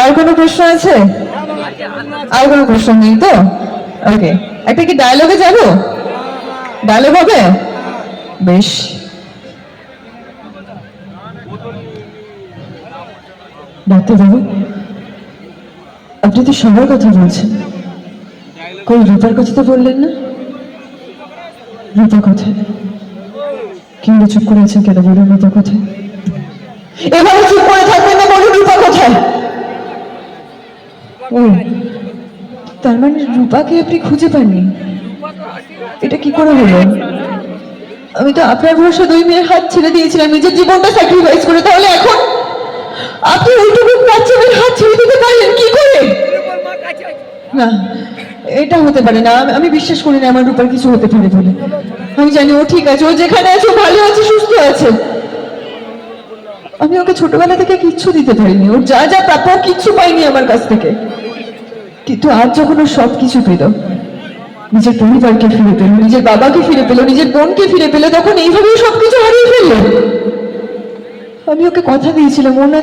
আর কোনো প্রশ্ন আছে? আর কোনো প্রশ্ন নেই তো? ওকে, একটা কি ডায়লগে যাব? ডায়লগ হবে? বেশ। ডাক্তারবাবু, আপনি তো সবার কথা বলছেন, কই রূপার কথা তো বললেন না? রূপা কোথায়? কিংবা চুপ করে আছেন কেন? বলুন রূপা কোথায়? এভাবে চুপ করে থাকবেন না, বলুন রূপা কোথায়? ও, তার মানে রূপাকে আপনি খুঁজে পাননি? এটা কি করে হলো? আমি তো আপনার ভরসা 2 মেয়ের হাত ছেড়ে দিয়েছিলাম, নিজের জীবনটা স্যাক্রিফাইস করে, তাহলে এখন আপনি ওইটুকু বাচ্চাদের হাত ছেড়ে দিতে পারলেন কি করে? না, এটা হতে পারে না। আমি বিশ্বাস করি না আমার রূপার কিছু হতে পারে বলে। আমি জানি ও ঠিক আছে, ও যেখানে আছে ও ভালো আছে, সুস্থ আছে। আমি ওকে ছোটবেলা থেকে কিচ্ছু দিতে পারিনি, ওর যা যা প্রাপ্য কিচ্ছু পাইনি আমার কাছ থেকে। কিন্তু আজ যখন ও সবকিছু পেল, নিজের পরিবারকে ফিরে পেল, নিজের বাবাকে ফিরে পেল, নিজের বোনকে ফিরে পেল, তখন এইভাবেই সবকিছু হারিয়ে ফেললো। আমি ওকে কথা দিয়েছিলাম ওর না